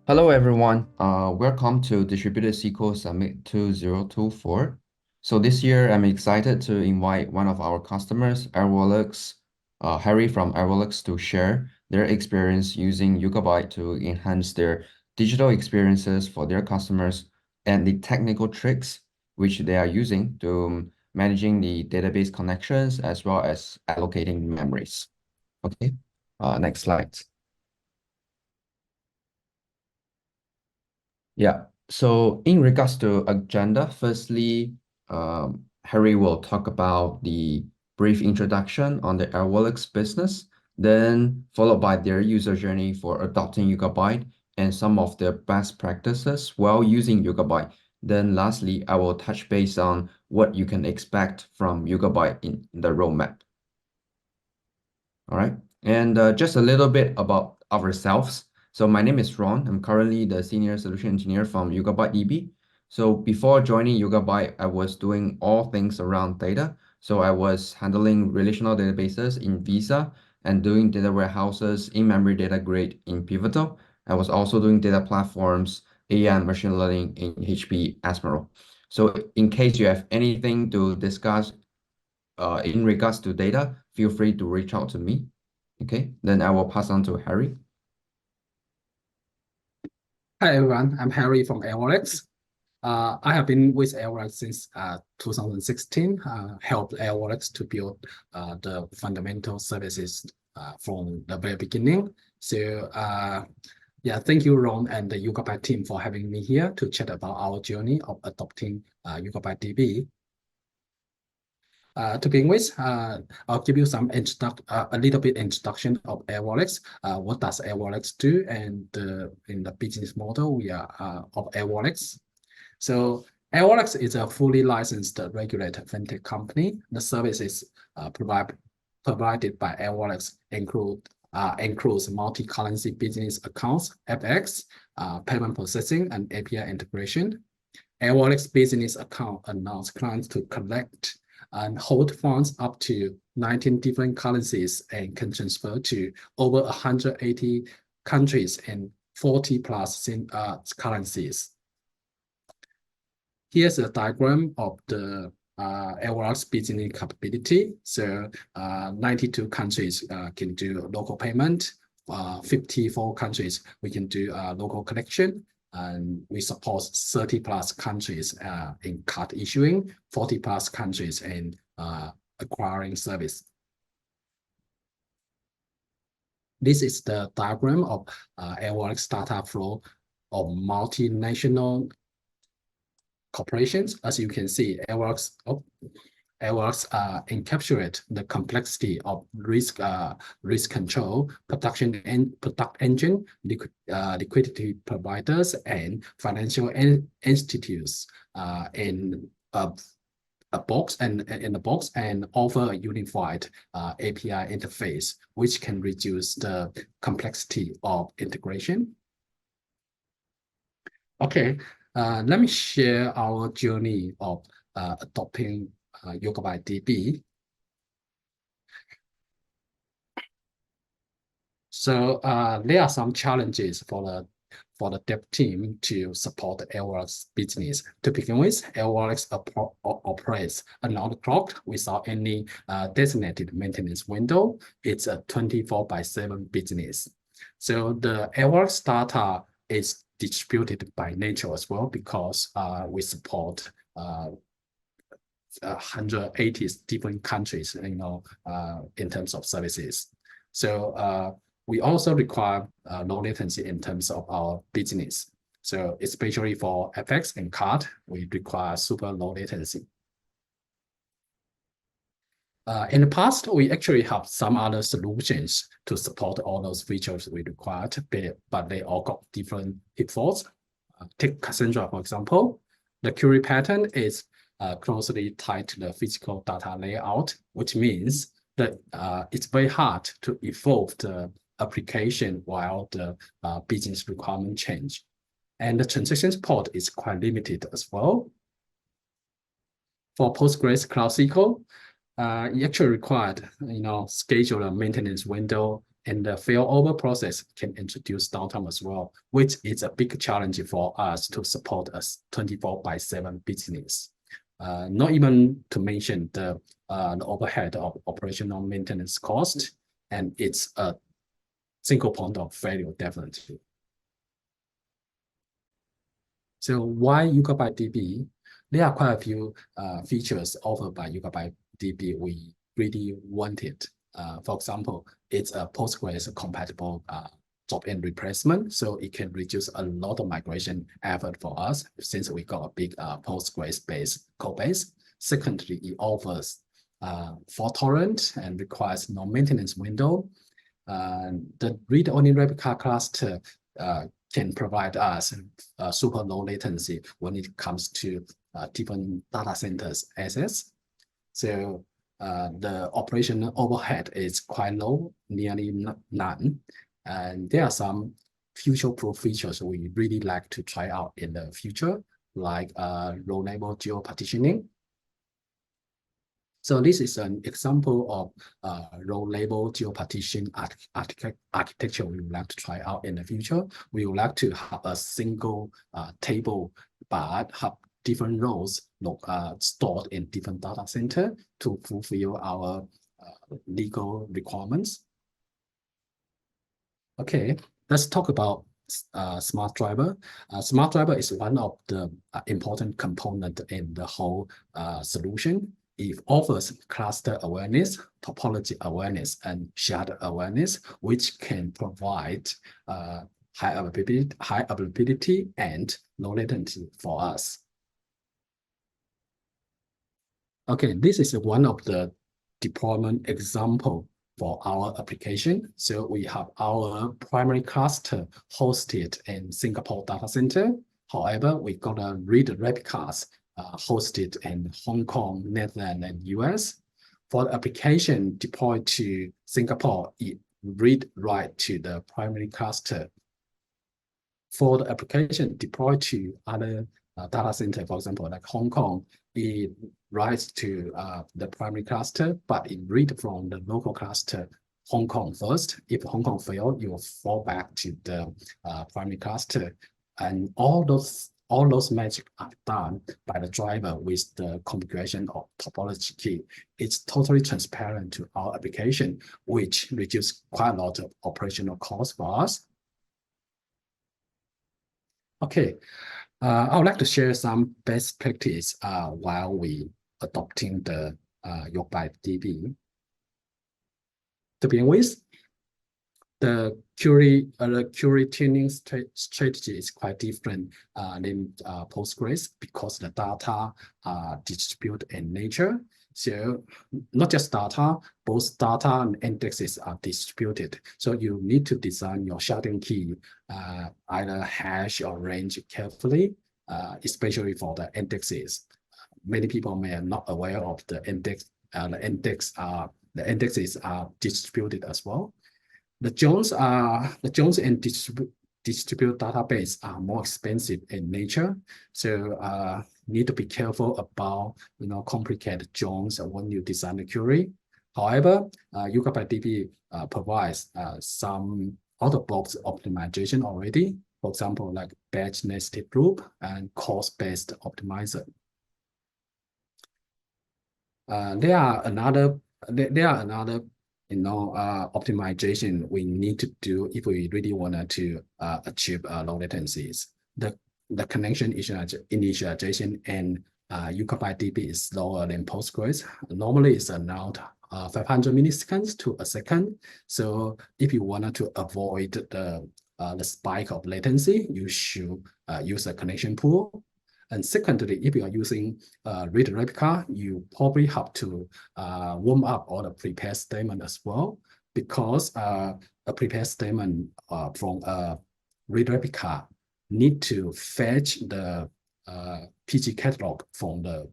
Hello, everyone. Welcome to Distributed SQL Summit 2024. So this year, I'm excited to invite one of our customers, Airwallex, Harry from Airwallex, to share their experience using Yugabyte to enhance their digital experiences for their customers and the technical tricks which they are using to managing the database connections as well as allocating memories. Okay, next slide. Yeah. So in regards to agenda, firstly, Harry will talk about the brief introduction on the Airwallex business, then followed by their user journey for adopting Yugabyte and some of their best practices while using Yugabyte. Then lastly, I will touch base on what you can expect from Yugabyte in the roadmap. All right. And just a little bit about ourselves. So my name is Ron. I'm currently the Senior Solution Engineer from YugabyteDB. So before joining Yugabyte, I was doing all things around data. So I was handling relational databases in Visa and doing data warehouses in-memory data grid in Pivotal. I was also doing data platforms, AI and machine learning in HP Admiral. So in case you have anything to discuss in regards to data, feel free to reach out to me. Okay, then I will pass on to Harry. Hi everyone, I'm Harry from Airwallex. I have been with Airwallex since 2016, helped Airwallex to build the fundamental services from the very beginning. So yeah, thank you, Ron and the Yugabyte team for having me here to chat about our journey of adopting YugabyteDB. To begin with, I'll give you some a little bit introduction of Airwallex. What does Airwallex do, and in the business model we are of Airwallex. So Airwallex is a fully licensed regulated fintech company. The services provided by Airwallex includes multi-currency business accounts, FX, payment processing, and API integration. Airwallex business account allows clients to collect and hold funds up to 19 different currencies and can transfer to over 180 countries and 40 plus currencies. Here's a diagram of the Airwallex business capability. So 92 countries can do local payment. 54 countries we can do local collection. And we support 30 plus countries in card issuing, 40 plus countries in acquiring service. This is the diagram of Airwallex data flow of multinational corporations. As you can see, Airwallex encapsulate the complexity of risk control, production and product engine, liquidity providers, and financial institutes in a box and offer a unified API interface, which can reduce the complexity of integration. Okay, let me share our journey of adopting YugabyteDB. So there are some challenges for the dev team to support the Airwallex business. To begin with, Airwallex operates around the clock without any designated maintenance window. It's a 24/7 business. So the Airwallex data is distributed by nature as well, because we support 180 different countries, in terms of services. So we also require low latency in terms of our business. So especially for FX and card, we require super low latency. In the past, we actually have some other solutions to support all those features we required, but they all got different pitfalls. Take Cassandra, for example. The query pattern is closely tied to the physical data layout, which means that it's very hard to evolve the application while the business requirement change. And the transaction support is quite limited as well. For Postgres Cloud SQL, it actually required, schedule a maintenance window And the failover process can introduce downtime as well, which is a big challenge for us to support a 24/7 business. Not even to mention the overhead of operational maintenance cost, and it's a single point of failure, definitely. So why YugabyteDB? There are quite a few features offered by YugabyteDB we really wanted. For example, it's a Postgres compatible drop-in replacement, so it can reduce a lot of migration effort for us since we got a big Postgres-based code base. Secondly, it offers fault tolerant and requires no maintenance window. The read-only replica cluster can provide us super low latency when it comes to different data centers access. So the operational overhead is quite low, nearly none. And there are some future-proof features we really like to try out in the future, like row-level geo-partitioning. So this is an example of row-level geo-partition architecture we would like to try out in the future. We would like to have a single table, but have different rows stored in different data center to fulfill our legal requirements. Okay, let's talk about smart driver. Smart driver is one of the important components in the whole solution. It offers cluster awareness, topology awareness, and shared awareness, which can provide high availability and low latency for us. Okay, this is one of the deployment example for our application. So we have our primary cluster hosted in Singapore data center. However, we got a read replicas hosted in Hong Kong, Netherlands, and US. For the application deployed to Singapore, it write to the primary cluster. For the application deployed to other data center, for example, like Hong Kong, it writes to the primary cluster, but it read from the local cluster Hong Kong first. If Hong Kong failed, you will fall back to the primary cluster. And all those magic are done by the driver with the configuration of topology key. It's totally transparent to our application, which reduces quite a lot of operational costs for us. Okay, I would like to share some best practice while we adopting the YugabyteDB. To begin with, the query tuning strategy is quite different than Postgres because the data are distributed in nature. So not just data, both data and indexes are distributed. So you need to design your sharding key, either hash or range carefully, especially for the indexes. Many people may are not aware of the index. The indexes are distributed as well. The Jones and distributed database are more expensive in nature, so need to be careful about complicated Jones when you design the query. However, YugabyteDB provides some out-of-box optimization already. For example, like batch nested loop and cost-based optimizer. There are another optimization we need to do if we really wanted to achieve low latencies. The connection initialization in YugabyteDB is slower than Postgres. Normally, it's around 500 milliseconds to a second. So if you wanted to avoid the spike of latency, you should use a connection pool. And secondly, if you are using read replica, you probably have to warm up all the prepare statement as well, because a prepare statement from a read replica need to fetch the PG catalog from the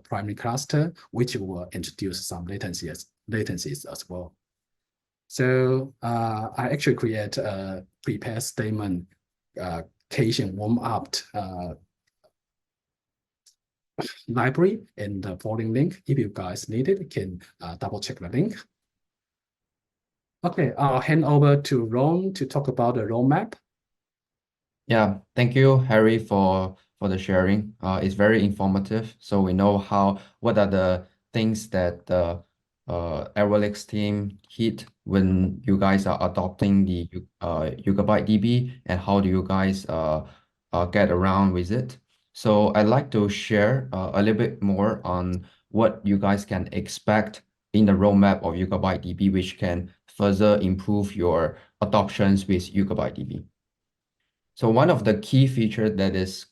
primary cluster, which will introduce some latencies as well. So I actually create a prepare statement Cation warm-up library in the following link. If you guys need it, you can double check the link. Okay, I'll hand over to Ron to talk about the roadmap. Yeah, thank you, Harry, for the sharing. It's very informative. So we know what are the things that the Airwallex team hit when you guys are adopting the YugabyteDB, and how do you guys get around with it. So I'd like to share a little bit more on what you guys can expect in the roadmap of YugabyteDB, which can further improve your adoptions with YugabyteDB. So one of the key features that is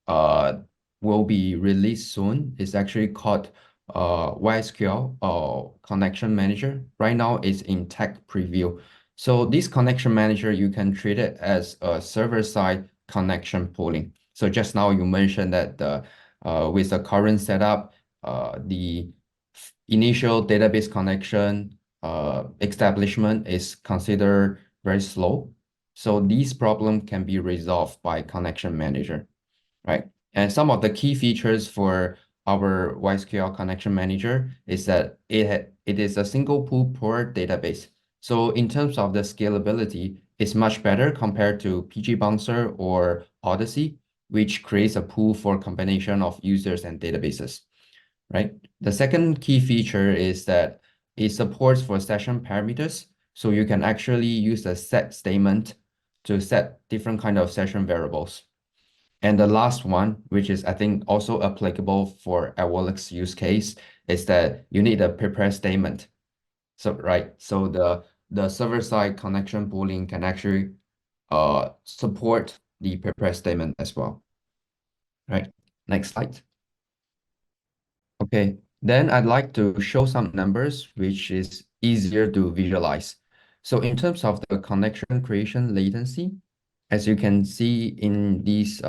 uh will be released soon is actually called YSQL connection manager. Right now it's in tech preview. So this connection manager, you can treat it as a server-side connection pooling. So just now you mentioned that with the current setup, the initial database connection establishment is considered very slow. So these problems can be resolved by connection manager, right? And some of the key features for our YSQL connection manager is that it is a single pool per database. So in terms of the scalability, it's much better compared to PG Bouncer or Odyssey, which creates a pool for combination of users and databases, right? The second key feature is that it supports for session parameters. So you can actually use a set statement to set different kind of session variables. And the last one, which is I think also applicable for Airwallex use case, is that you need a prepare statement. So right, so the server-side connection pooling can actually support the prepare statement as well. Right. Next slide. Okay, then I'd like to show some numbers which is easier to visualize. So in terms of the connection creation latency, as you can see in this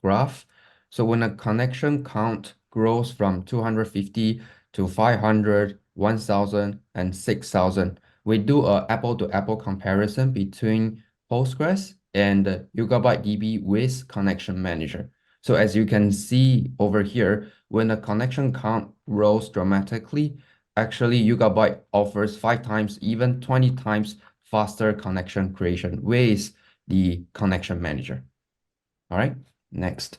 graph, so when a connection count grows from 250 to 500, 1,000, and 6,000, we do a apple-to-apple comparison between Postgres and YugabyteDB with Connection Manager. So as you can see over here, when the connection count grows dramatically, actually Yugabyte offers 5 times, even 20 times faster connection creation with the connection manager. All right, next.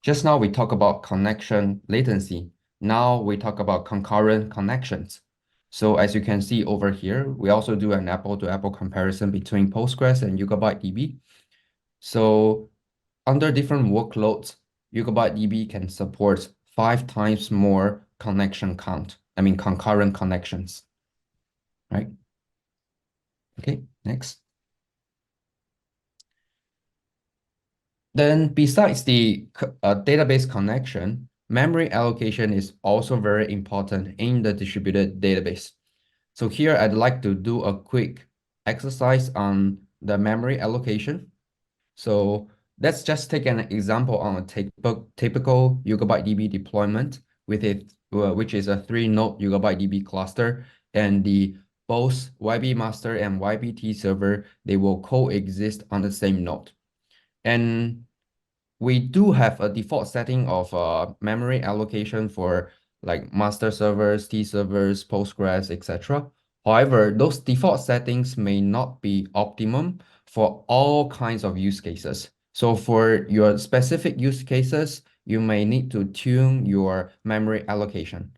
Just now we talk about connection latency. Now we talk about concurrent connections. So as you can see over here, we also do an apple-to-apple comparison between Postgres and YugabyteDB. So under different workloads, YugabyteDB can support 5 times more connection count. I mean, concurrent connections, right? Okay, next. Then besides the database connection, memory allocation is also very important in the distributed database. So here I'd like to do a quick exercise on the memory allocation. So let's just take an example on a typical YugabyteDB deployment with it, which is a 3-node YugabyteDB cluster, and the both YB master and YBT server, they will coexist on the same node. And we do have a default setting of memory allocation for like master servers, T servers, Postgres, etc. However, those default settings may not be optimum for all kinds of use cases. So for your specific use cases, you may need to tune your memory allocation.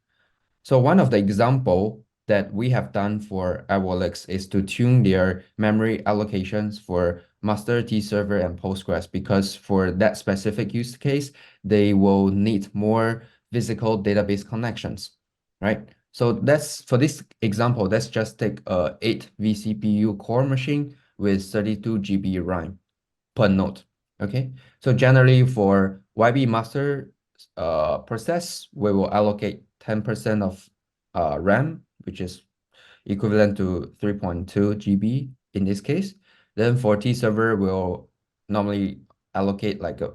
So one of the example that we have done for Airwallex is to tune their memory allocations for master T server and Postgres, because for that specific use case, they will need more physical database connections, right? So that's for this example, let's just take a 8 vCPU core machine with 32 GB RAM per node. Okay, so generally for YB master process, we will allocate 10% of RAM, which is equivalent to 3.2 GB in this case. Then for T server, we'll normally allocate like a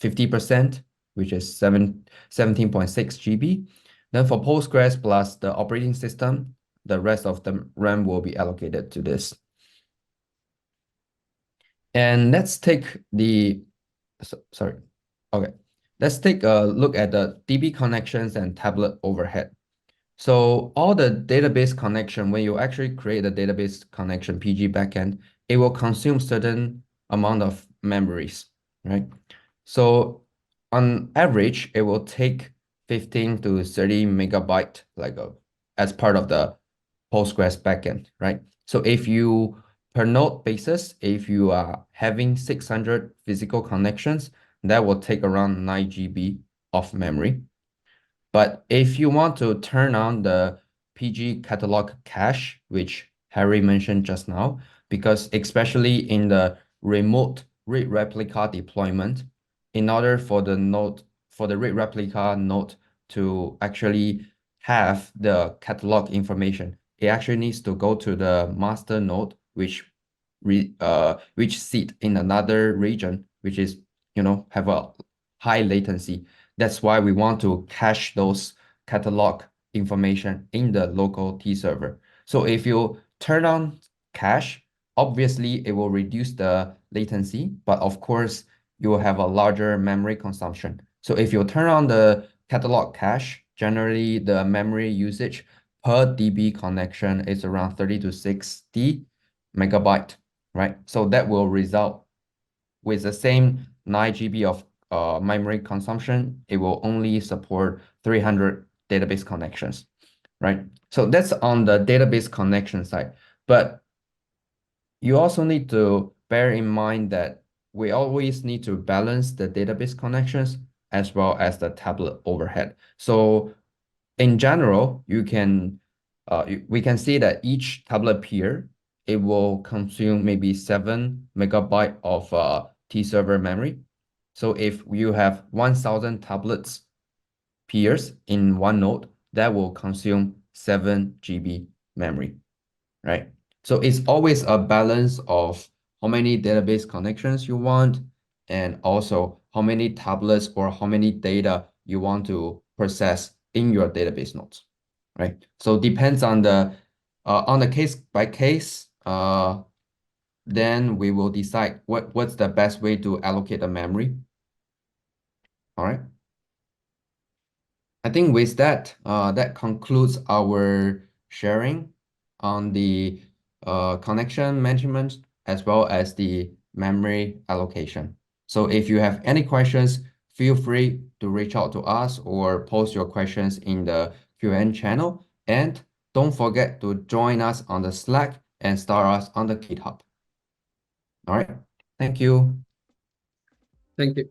50%, which is 17.6 GB. Then for Postgres plus the operating system, the rest of the RAM will be allocated to this. And let's take sorry. Okay. Let's take a look at the DB connections and tablet overhead. So all the database connection, when you actually create a database connection, PG backend, it will consume certain amount of memories, right? So on average, it will take 15 to 30 megabyte as part of the Postgres backend, right? So if you per node basis, if you are having 600 physical connections, that will take around 9 GB of memory. But if you want to turn on the PG catalog cache, which Harry mentioned just now, because especially in the remote read replica deployment, in order for the read replica node to actually have the catalog information, it actually needs to go to the master node, which sit in another region, which is, have a high latency. That's why we want to cache those catalog information in the local T server. So if you turn on cache, obviously it will reduce the latency, but of course you will have a larger memory consumption. So if you turn on the catalog cache, generally the memory usage per DB connection is around 30 to 60 megabyte, right? So that will result with the same 9 GB of memory consumption, it will only support 300 database connections, right? So that's on the database connection side. But you also need to bear in mind that we always need to balance the database connections as well as the tablet overhead. So in general, we can see that each tablet peer, it will consume maybe 7 megabyte of T server memory. So if you have 1,000 tablets peers in one node, that will consume 7 GB memory, right? So it's always a balance of how many database connections you want, and also how many tablets or how many data you want to process in your database nodes, right? So depends on the case by case, then we will decide what's the best way to allocate the memory. All right. I think with that, that concludes our sharing on the connection management as well as the memory allocation. So if you have any questions, feel free to reach out to us or post your questions in the Q&A channel. And don't forget to join us on the Slack and start us on the GitHub. All right. Thank you. Thank you.